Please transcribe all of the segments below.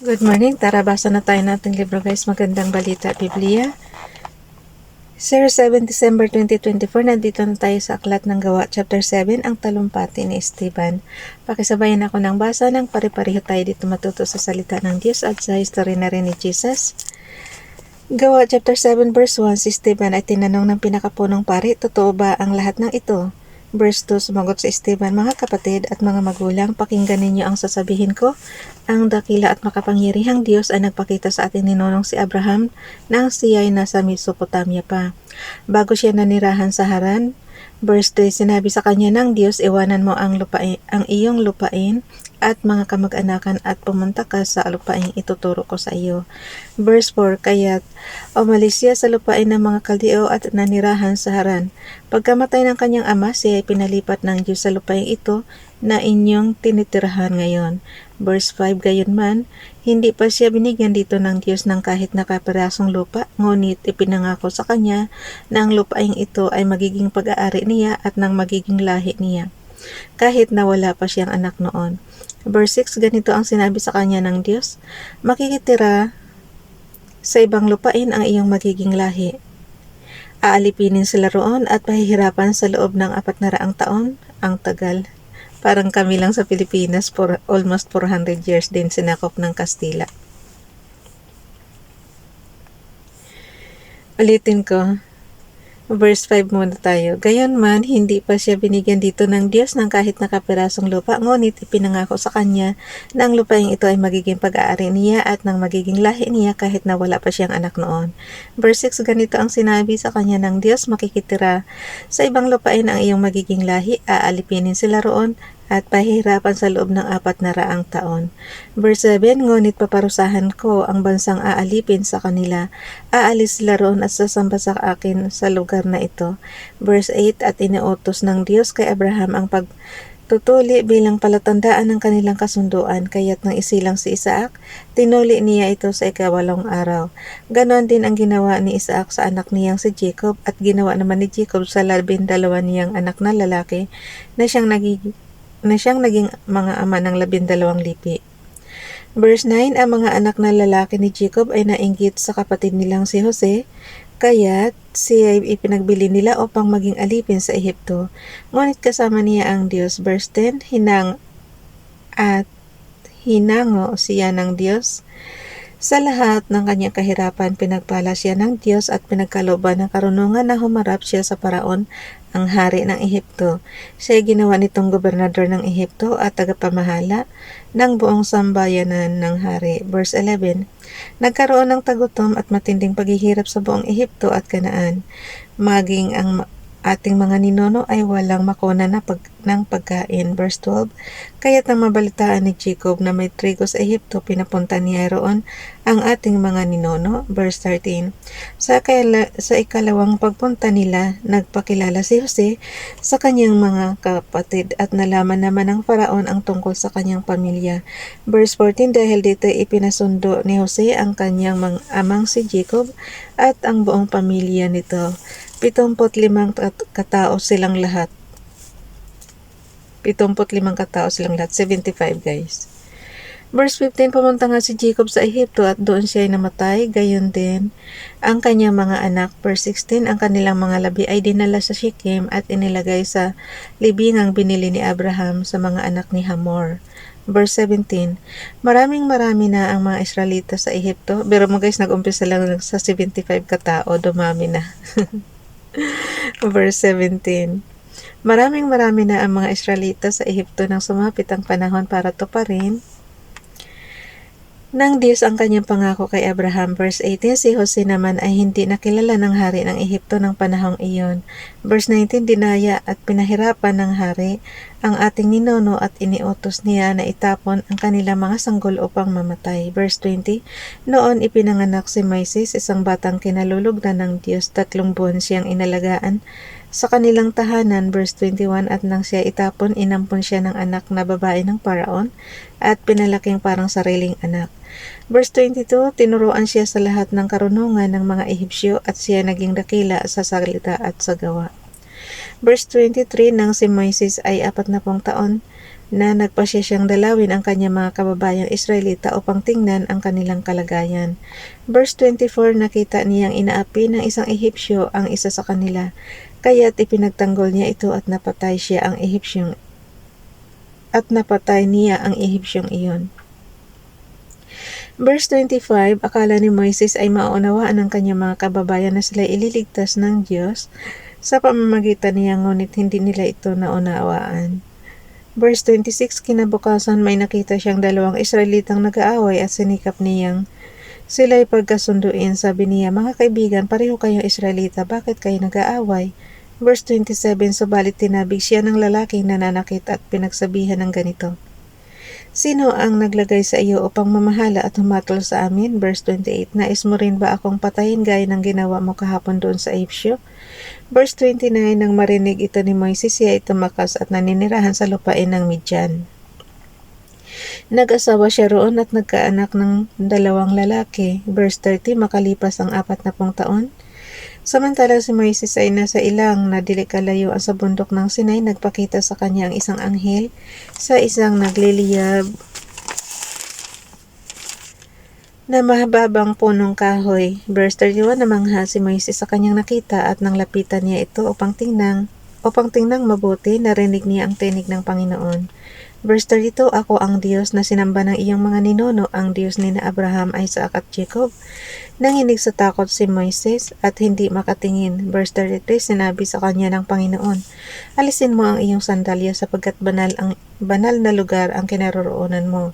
Good morning, tara basa na tayo nating libro guys, magandang balita Biblia. 7 December 2024, nandito na tayo sa Aklat ng Gawa, Chapter 7, ang talumpati ni Esteban. Pakisabayan ako ng basa ng pare-pareho tayo dito matuto sa salita ng Diyos at sa history na rin ni Jesus. Gawa Chapter 7 verse 1, si Esteban ay tinanong ng pinakapunong pari, totoo ba ang lahat ng ito? Verse 2, sumagot si Esteban, mga kapatid at mga magulang, pakinggan ninyo ang sasabihin ko. Ang dakila at makapangyarihang Diyos ay nagpakita sa ating ninonong si Abraham nang siya ay nasa Mesopotamia pa, bago siya nanirahan sa Haran. Verse 3, sinabi sa kanya ng Diyos, iwanan mo ang iyong lupain at mga kamag-anakan at pumunta ka sa lupaing ituturo ko sa iyo. Verse 4, kaya't umalis siya sa lupain ng mga Kaldeo at nanirahan sa Haran. Pagkamatay ng kanyang ama, siya ay pinalipat ng Diyos sa lupaing ito na inyong tinitirahan ngayon. Verse 5, gayunman, hindi pa siya binigyan dito ng Diyos ng kahit na kapirasong lupa, ngunit ipinangako sa kanya na ang lupaing ito ay magiging pag-aari niya at ng magiging lahi niya, kahit na wala pa siyang anak noon. Verse 6, ganito ang sinabi sa kanya ng Diyos, makikitira sa ibang lupain ang iyong magiging lahi. Aalipinin sila roon at pahihirapan sa loob ng 400 taon, ang tagal. Parang kami lang sa Pilipinas, for almost 400 years din sinakop ng Kastila. Ulitin ko. Verse 5 muna tayo. Gayunman, hindi pa siya binigyan dito ng Diyos ng kahit na kapirasong lupa, ngunit ipinangako sa kanya na ang lupaing ito ay magiging pag-aari niya at ng magiging lahi niya kahit na wala pa siyang anak noon. Verse 6, ganito ang sinabi sa kanya ng Diyos, makikitira sa ibang lupain ang iyong magiging lahi, aalipinin sila roon at pahihirapan sa loob ng 400 taon. Verse 7, ngunit paparusahan ko ang bansang aalipin sa kanila. Aalis sila roon at sasamba sa akin sa lugar na ito. Verse 8, at iniutos ng Diyos kay Abraham ang pagtutuli bilang palatandaan ng kanilang kasunduan, kaya't nang isilang si Isaac, tinuli niya ito sa 8 araw. Ganon din ang ginawa ni Isaac sa anak niyang si Jacob, at ginawa naman ni Jacob sa 12 niyang anak na lalaki na siyang naging mga ama ng 12 lipi. Verse 9, ang mga anak na lalaki ni Jacob ay nainggit sa kapatid nilang si Jose, kaya't siya ay ipinagbili nila upang maging alipin sa Ehipto. Ngunit kasama niya ang Diyos. Verse 10, hinango siya ng Diyos. Sa lahat ng kanyang kahirapan, pinagpala siya ng Diyos at pinagkalooban ng karunungan na humarap siya sa Paraon, ang hari ng Ehipto. Siya ay ginawa nitong gobernador ng Ehipto at tagapamahala ng buong sambayanan ng hari. Verse 11, nagkaroon ng tagutom at matinding paghihirap sa buong Ehipto at Kanaan. Maging ang ating mga ninono ay walang makuna ng pagkain. Verse 12, kaya't nang mabalitaan ni Jacob na may trigo sa Ehipto, pinapunta niya roon ang ating mga ninono. Verse 13, sa ikalawang pagpunta nila, nagpakilala si Jose sa kanyang mga kapatid at nalaman naman ng Faraon ang tungkol sa kanyang pamilya. Verse 14, dahil dito ipinasundo ni Jose ang kanyang amang si Jacob at ang buong pamilya nito. 75 katao silang lahat. 75 katao silang lahat. 75 guys. Verse 15, pumunta nga si Jacob sa Ehipto at doon siya ay namatay. Gayon din ang kanyang mga anak. Verse 16, ang kanilang mga labi ay dinala sa Shechem at inilagay sa libingang binili ni Abraham sa mga anak ni Hamor. Verse 17, marami na ang mga Israelita sa Ehipto. Pero mo guys, nag-umpisa lang sa 75 katao, dumami na. Verse 17, marami na ang mga Israelita sa Ehipto nang sumapit ang panahon para tuparin ng Diyos ang kanyang pangako kay Abraham. Verse 18, si Jose naman ay hindi nakilala ng hari ng Ehipto ng panahong iyon. Verse 19, dinaya at pinahirapan ng hari ang ating ninono at iniutos niya na itapon ang kanilang mga sanggol upang mamatay. Verse 20, noon ipinanganak si Moises, isang batang kinalulugdan ng Diyos, 3 buwan siyang inalagaan sa kanilang tahanan. Verse 21, at nang siya itapon, inampon siya ng anak na babae ng Paraon at pinalaking parang sariling anak. Verse 22, tinuruan siya sa lahat ng karunungan ng mga Ehipsyo at siya naging dakila sa salita at sa gawa. Verse 23, nang si Moises ay 40 taon na nagpasya siyang dalawin ang kanyang mga kababayang Israelita upang tingnan ang kanilang kalagayan. Verse 24, nakita niyang inaapi ng isang Ehipsyo ang isa sa kanila, kaya't ipinagtanggol niya ito at napatay niya ang Ehipsyong iyon. Verse 25, akala ni Moises ay maunawaan ng kanyang mga kababayan na sila ililigtas ng Diyos sa pamamagitan niya, ngunit hindi nila ito naunawaan. Verse 26, kinabukasan may nakita siyang dalawang Israelitang nag-aaway at sinikap niyang sila'y pagkasunduin. Sabi niya, mga kaibigan, pareho kayong Israelita, bakit kayo nag-aaway? Verse 27, subalit tinabig siya ng lalaking nananakit at pinagsabihan ng ganito, sino ang naglagay sa iyo upang mamahala at humatol sa amin? Verse 28, nais mo rin ba akong patayin gaya ng ginawa mo kahapon doon sa Ehipsyo? Verse 29, nang marinig ito ni Moises, siya ay tumakas at naninirahan sa lupain ng Midian. Nag-asawa siya roon at nagkaanak ng 2 lalaki. Verse 30, makalipas ang 40 taon, samantalang si Moises ay nasa ilang na dili kalayuan sa bundok ng Sinai, nagpakita sa kanya ang isang anghel sa isang nagliliyab na mahababang punong kahoy. Verse 31, namangha si Moises sa kanyang nakita at nang lapitan niya ito upang tingnan mabuti, narinig niya ang tinig ng Panginoon. Verse 32, ako ang Diyos na sinamba ng iyong mga ninuno, ang Diyos ni na Abraham, Isaac at Jacob. Nanginig sa takot si Moises at hindi makatingin. Verse 33, sinabi sa kanya ng Panginoon, alisin mo ang iyong sandalya sapagkat banal na lugar ang kinaroroonan mo.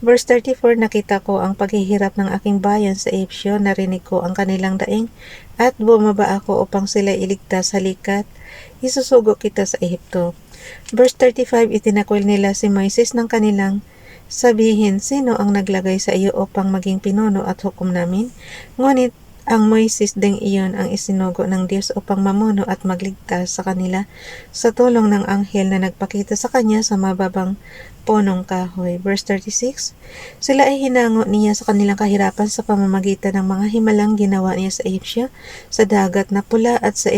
Verse 34, nakita ko ang paghihirap ng aking bayan sa Ehipsyo, narinig ko ang kanilang daing at bumaba ako upang sila iligtas. Halika't isusugo kita sa Ehipto. Verse 35, itinakwil nila si Moises ng kanilang sabihin, sino ang naglagay sa iyo upang maging pinuno at hukom namin? Ngunit ang Moises ding iyon ang isinugo ng Diyos upang mamuno at magligtas sa kanila sa tulong ng anghel na nagpakita sa kanya sa mababang punong kahoy. Verse 36, sila ay hinango niya sa kanilang kahirapan sa pamamagitan ng mga himalang ginawa niya sa Ehipsyo, sa dagat na pula at sa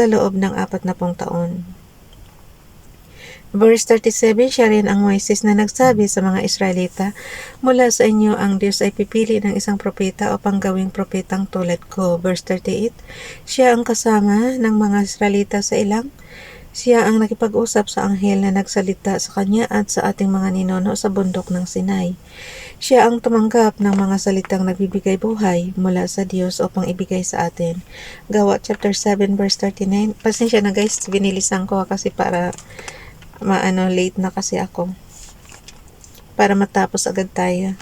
loob ng 40 taon. Verse 37, siya rin ang Moises na nagsabi sa mga Israelita, mula sa inyo ang Diyos ay pipili ng isang propeta upang gawing propetang tulad ko. Verse 38, siya ang kasama ng mga Israelita sa ilang. Siya ang nakipag-usap sa anghel na nagsalita sa kanya at sa ating mga ninuno sa bundok ng Sinai. Siya ang tumanggap ng mga salitang nagbibigay buhay mula sa Diyos upang ibigay sa atin. Gawa chapter 7 verse 39. Pasensya na guys, binilisan ko kasi para late na kasi ako. Para matapos agad tayo.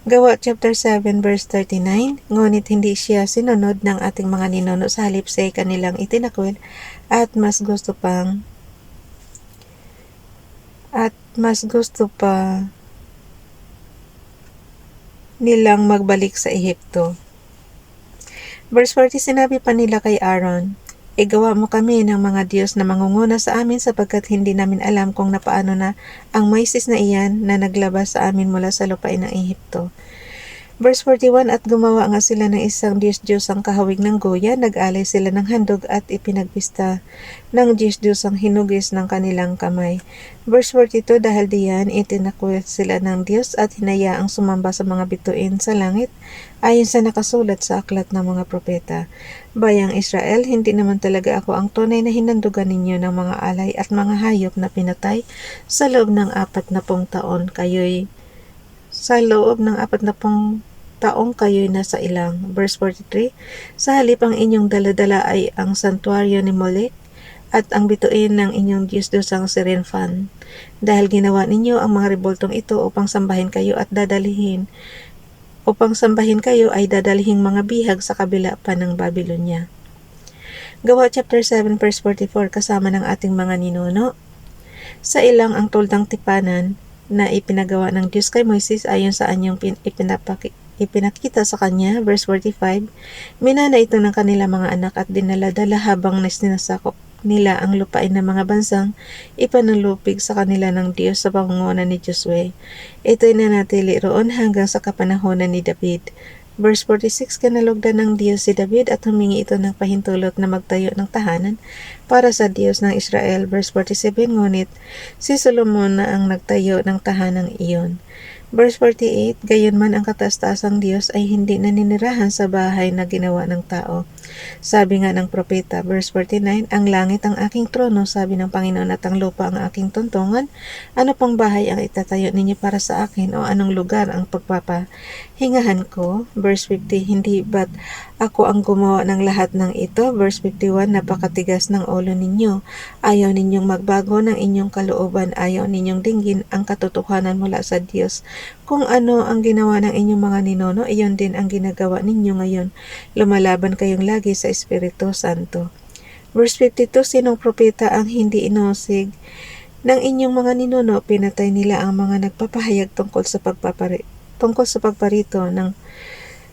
Gawa chapter 7 verse 39, ngunit hindi siya sinunod ng ating mga ninuno, sa halip sa kanilang itinakwil at mas gusto pa nilang magbalik sa Ehipto. Verse 40, sinabi pa nila kay Aaron, igawa mo kami ng mga Diyos na mangunguna sa amin sapagkat hindi namin alam kung napaano na ang Moises na iyan na naglabas sa amin mula sa lupain ng Ehipto. Verse 41, at gumawa nga sila ng isang Diyos-Diyosang kahawig ng goya, nag-alay sila ng handog at ipinagpista ng Diyos-Diyosang hinugis ng kanilang kamay. Verse 42, dahil diyan itinakwil sila ng Diyos at hinayaang sumamba sa mga bituin sa langit, ayon sa nakasulat sa aklat ng mga propeta. Bayang Israel, hindi naman talaga ako ang tunay na hinandugan ninyo ng mga alay at mga hayop na pinatay sa loob ng 40 taon. Sa loob ng 40 taong kayo'y nasa ilang. Verse 43, sa halip ang inyong daladala ay ang santuaryo ni Molek at ang bituin ng inyong Diyos-Diyosang si Renfan. Dahil ginawa ninyo ang mga rebultong ito upang sambahin kayo ay dadalhin mga bihag sa kabila pa ng Babylonia. Gawa chapter 7 verse 44, kasama ng ating mga ninuno. Sa ilang ang tuldang tipanan na ipinagawa ng Diyos kay Moises ayon sa anyong ipinakita sa kanya. Verse 45, minana ito ng kanila mga anak at dinaladala habang sinasakop nila ang lupain ng mga bansang ipanalupig sa kanila ng Diyos sa pangunguna ni Josue. Ito'y nanatili roon hanggang sa kapanahonan ni David. Verse 46, kinalugdan ng Diyos si David at humingi ito ng pahintulot na magtayo ng tahanan para sa Diyos ng Israel. Verse 47, ngunit si Solomon na ang nagtayo ng tahanang iyon. Verse 48, gayunman ang kataas-taasang Diyos ay hindi naninirahan sa bahay na ginawa ng tao. Sabi nga ng propeta, verse 49, ang langit ang aking trono, sabi ng Panginoon, at ang lupa ang aking tuntungan. Ano pang bahay ang itatayo ninyo para sa akin, o anong lugar ang pagpapahingahan ko? Verse 50, hindi ba't ako ang gumawa ng lahat ng ito? Verse 51, napakatigas ng ulo ninyo. Ayaw ninyong magbago ng inyong kalooban, ayaw ninyong dinggin ang katotohanan mula sa Diyos. Kung ano ang ginawa ng inyong mga ninuno, iyon din ang ginagawa ninyo ngayon. Lumalaban kayong lagi sa Espiritu Santo. Verse 52, sinong propeta ang hindi inusig ng inyong mga ninuno? Pinatay nila ang mga nagpapahayag tungkol sa pagparito ng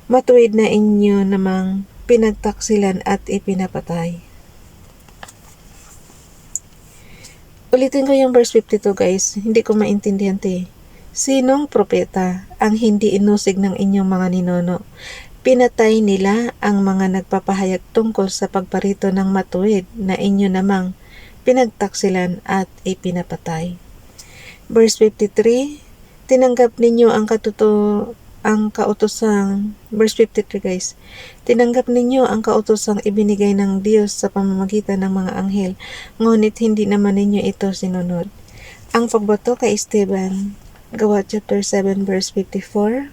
matuwid na inyo namang pinagtaksilan at ipinapatay. Ulitin ko yung verse 52 guys, hindi ko maintindihan ito. Sinong propeta ang hindi inusig ng inyong mga ninuno? Pinatay nila ang mga nagpapahayag tungkol sa pagparito ng matuwid na inyo namang pinagtaksilan at ipinapatay. Verse 53, tinanggap ninyo ang kautosang, verse 53 guys, tinanggap ninyo ang kautosang ibinigay ng Diyos sa pamamagitan ng mga anghel, ngunit hindi naman ninyo ito sinunod. Ang pagbato kay Esteban, Gawa chapter 7 verse 54.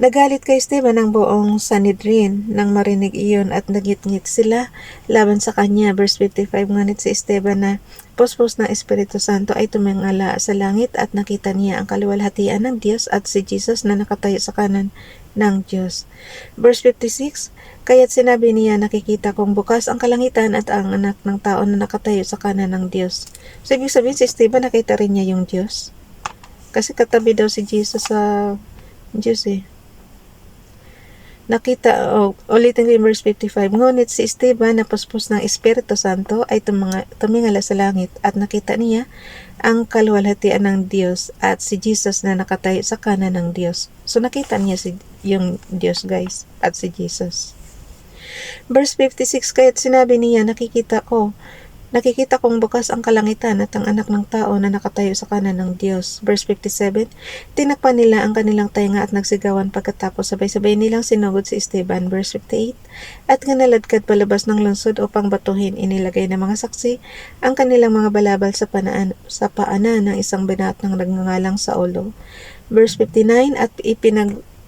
Nagalit kay Esteban ang buong Sanhedrin nang marinig iyon at nagitngit sila laban sa kanya. Verse 55, ngunit si Esteban na puspos ng Espiritu Santo ay tumingala sa langit at nakita niya ang kaluwalhatian ng Diyos at si Jesus na nakatayo sa kanan ng Diyos. Verse 56, kaya't sinabi niya, nakikita kong bukas ang kalangitan at ang anak ng tao na nakatayo sa kanan ng Diyos. So, ibig sabihin si Esteban nakita rin niya yung Diyos. Kasi katabi daw si Jesus sa Diyos eh. Nakita, ulitin ko yung verse 55, ngunit si Esteban na puspos ng Espiritu Santo ay tumingala sa langit at nakita niya ang kaluwalhatian ng Diyos at si Jesus na nakatayo sa kanan ng Diyos. So nakita niya yung Diyos guys at si Jesus. Verse 56, kaya't sinabi niya, nakikita kong bukas ang kalangitan at ang anak ng tao na nakatayo sa kanan ng Diyos. Verse 57, tinakpan nila ang kanilang tainga at nagsigawan pagkatapos sabay-sabay nilang sinugod si Esteban. Verse 58, at kanaladkad palabas ng lungsod upang batuhin, inilagay ng mga saksi ang kanilang mga balabal sa paanan ng isang binat ng nagngangalang Saulo. Verse 59,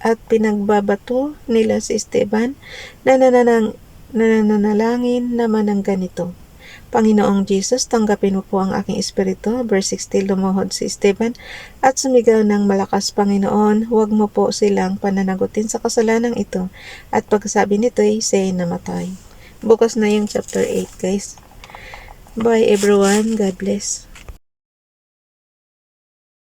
at pinagbabato nila si Esteban na nananalangin naman ng ganito, Panginoong Jesus, tanggapin mo po ang aking espiritu. Verse 60, lumuhod si Esteban at sumigaw ng malakas, Panginoon, huwag mo po silang pananagutin sa kasalanang ito. At pagsabi nito ay siya'y namatay. Bukas na yung chapter 8 guys. Bye everyone. God bless.